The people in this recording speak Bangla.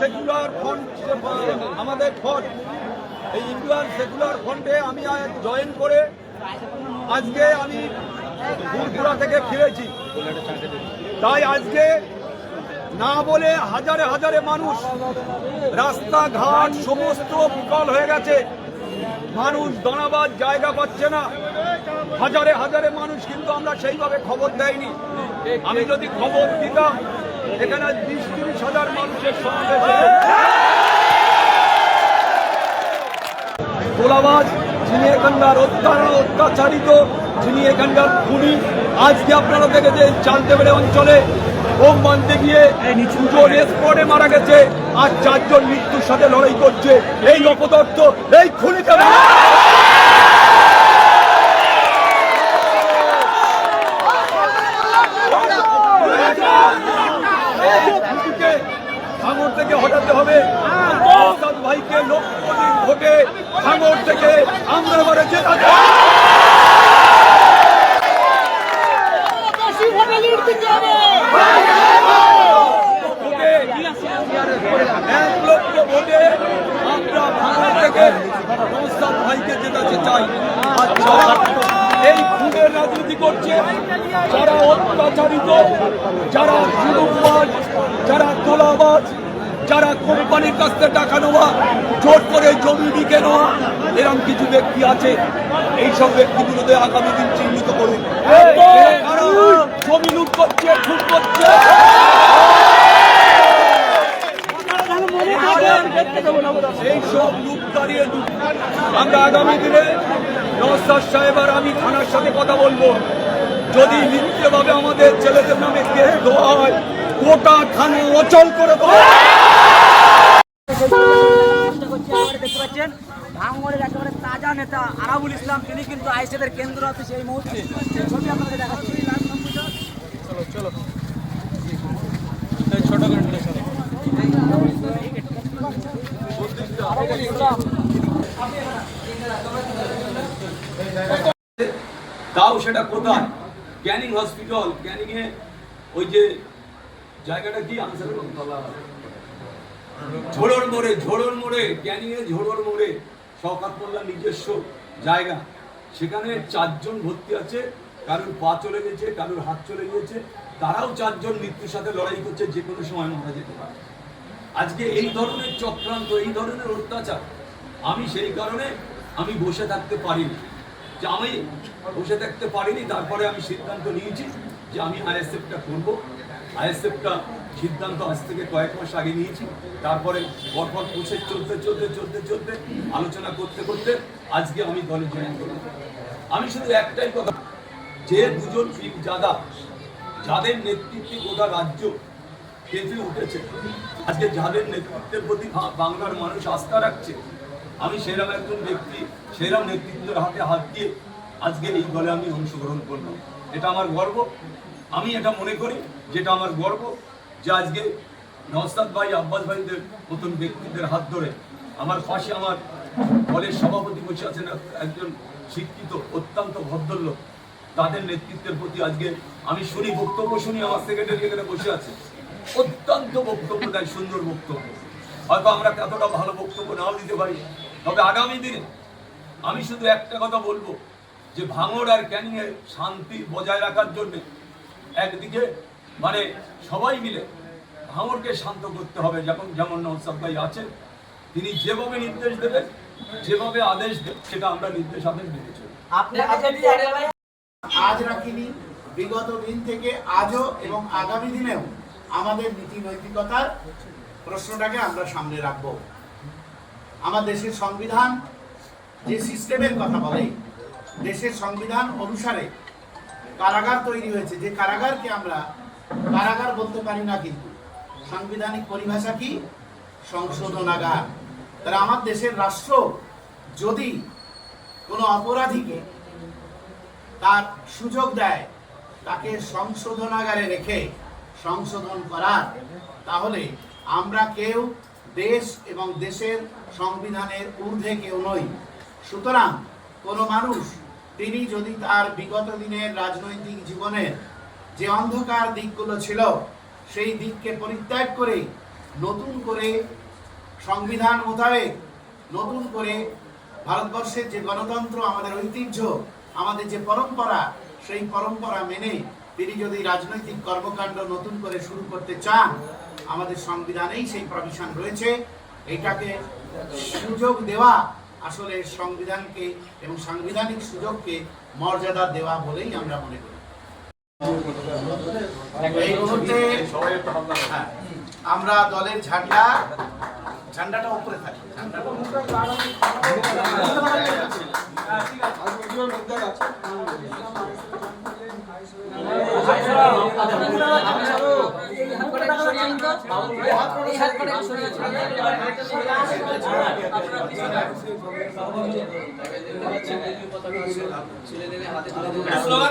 সেকুলার ফ্রন্ট, আমাদের ফ্রন্ট, এই ইন্ডিয়ান সেকুলার ফ্রন্টে আমি জয়েন করে আজকে আমি ফুলপুরা থেকে ফিরেছি। তাই আজকে না বলে হাজারে হাজারে মানুষ, রাস্তাঘাট সমস্ত বিকল হয়ে গেছে, মানুষ দাঁড়াবার জায়গা পাচ্ছে না, হাজারে হাজারে মানুষ, কিন্তু আমরা সেইভাবে খবর দেয়নি। আমি যদি খবর দিতাম এখানে 20-30 হাজার মানুষের সমাবেশ। তোলাবাজ যিনি এখানকার অত্যাচারিত, যিনি এখানকার খুনি, আজকে আপনারা দেখেছে চালতেবেড়ে অঞ্চলে বোম বাঁধতে গিয়ে দুজন স্পটে মারা গেছে, আর 4 জন মৃত্যুর সাথে লড়াই করছে। এই অপদর্থ, এই খুনিকে ভাঙড় থেকে হটাতে হবে। ভাইকে লক্ষ্যদিন ভোটে ভাঙড় থেকে আমরা এবারে জেতাতে ভাইকে জেতাতে চাই। এই খুনের রাজনীতি করছে যারা অত্যাচারিত, যারা জুলুমবাজ, যারা তোলাবাজ, যারা কোম্পানির কাছ থেকে টাকা নেওয়া, জোর করে জমি বিকে নেওয়া, এরকম কিছু ব্যক্তি আছে। এইসব ব্যক্তিগুলোতে আগামী দিন চিহ্নিত করুন। জমি লুট করছে, খুন করছে, এইসব লুট দাঁড়িয়ে আমরা আগামী দিনে নওশাদ সাহেব আর আমি থানার সাথে কথা বলবো। যদি মিথ্যেভাবে আমাদের ছেলেদের নামে কেস দেওয়া হয়, গোটা থানা অচল করে দেওয়া। দেখতে পাচ্ছেন ভাঙড়ের একেবারে তাজা নেতা আরাবুল ইসলাম, তিনি কিন্তু আইএসএফের কেন্দ্র অফিসে এই মুহূর্তে ছবি আপনাদের দেখাচ্ছি। চলো ছোট তাও সেটা কোথায়? ক্যানিং হসপিটাল, ক্যানিং এ ওই যে জায়গাটা কি ঝোড়র মোড়ে ক্যানিং এ ঝোড়র মোড়ে শওকত মোল্লার নিজস্ব জায়গা, সেখানে 4 জন ভর্তি আছে। কারোর পা চলে গেছে, কারোর হাত চলে গিয়েছে, তারাও 4 জন মৃত্যুর সাথে লড়াই করছে, যে কোনো সময় মারা যেতে পারে। আজকে এই ধরনের চক্রান্ত, এই ধরনের অত্যাচার, আমি সেই কারণে আমি বসে থাকতে পারিনি, যে আমি বসে থাকতে পারিনি। তারপরে আমি সিদ্ধান্ত নিয়েছি যে আমি আইএসএফটা করব। আইএসএফটা সিদ্ধান্ত আজ থেকে কয়েক মাস আগে নিয়েছি। তারপরে পরপর প্রসেস চলতে আলোচনা করতে আজকে আমি দলে জয়েন করলাম। আমি শুধু একটাই কথা, যে 2 জন পীরজাদা, যাদের নেতৃত্বে গোটা রাজ্য কেঁপে উঠেছে, আজকে যাদের নেতৃত্বের প্রতি বাংলার মানুষ আস্থা রাখছে, আমি সেরকম একজন ব্যক্তি, সেরকম নেতৃত্বের হাতে হাত দিয়ে আজকে এই দলে আমি অংশগ্রহণ করলাম। এটা আমার গর্ব। আমি এটা মনে করি যেটা আমার গর্ব, যে আজকে নওশাদ ভাই, আব্বাস ভাইদের মতন ব্যক্তিদের হাত ধরে আমার পাশে আমার দলের সভাপতি বসে আছেন, একজন শিক্ষিত অত্যন্ত ভদ্রলোক, তাদের নেতৃত্বের প্রতি আজকে আমি শুনি, বক্তব্য শুনি, আমার সেক্রেটারি এখানে বসে আছে, অত্যন্ত বক্তব্য দেয়, সুন্দর বক্তব্য। হয়তো আমরা এতটা ভালো বক্তব্য নাও দিতে পারি, তবে আগামী দিনে আমি শুধু একটা কথা বলবো, যে ভাঙড় আর ক্যানিং এ শান্তি বজায় রাখার জন্য একদিকে মানে সবাই মিলে ভাঙড়কে শান্ত করতে হবে। যেমন নওশাদ ভাই আছেন, তিনি যেভাবে নির্দেশ দেবেন, যেভাবে আদেশ দেবেন, সেটা আমরা নির্দেশ আদেশ মেনে চলব। আজ রাখিনি, বিগত দিন থেকে আজও এবং আগামী দিনেও আমাদের নীতি নৈতিকতার প্রশ্নটাকে আমরা সামনে রাখব। আমার দেশের সংবিধান যে সিস্টেমের কথা বলে, দেশের সংবিধান অনুসারে কারাগার তৈরি হয়েছে, যে কারাগারকে আমরা কারাগার বলতে পারি না, কিন্তু সাংবিধানিক পরিভাষা কি? সংশোধনাগার। তারা আমার দেশের রাষ্ট্র যদি কোনো অপরাধীকে তার সুযোগ দেয়, তাকে সংশোধনাগারে রেখে সংশোধন করার, তাহলে আমরা কেউ দেশ এবং দেশের সংবিধানের ঊর্ধ্বে কেউ নই। সুতরাং কোনো মানুষ তিনি যদি তার বিগত দিনের রাজনৈতিক জীবনের যে অন্ধকার দিকগুলো ছিল, সেই দিককে পরিত্যাগ করে নতুন করে সংবিধান মোতাবেক নতুন করে ভারতবর্ষের যে গণতন্ত্র, আমাদের ঐতিহ্য, আমাদের যে পরম্পরা, সেই পরম্পরা মেনে তিনি যদি রাজনৈতিক কর্মকাণ্ড নতুন করে শুরু করতে চান, আমাদের সংবিধানেই সেই প্রভিশন রয়েছে। এটাকে সুযোগ দেওয়া আসলে সংবিধানকে এবং সাংবিধানিক সুযোগকে মর্যাদা দেওয়া বলেই আমরা মনে করি। এই মুহূর্তে হ্যাঁ, আমরা দলের ঝান্ডাটা উপরে থাকে, ছেলেদের হাতে তুলে দেবে।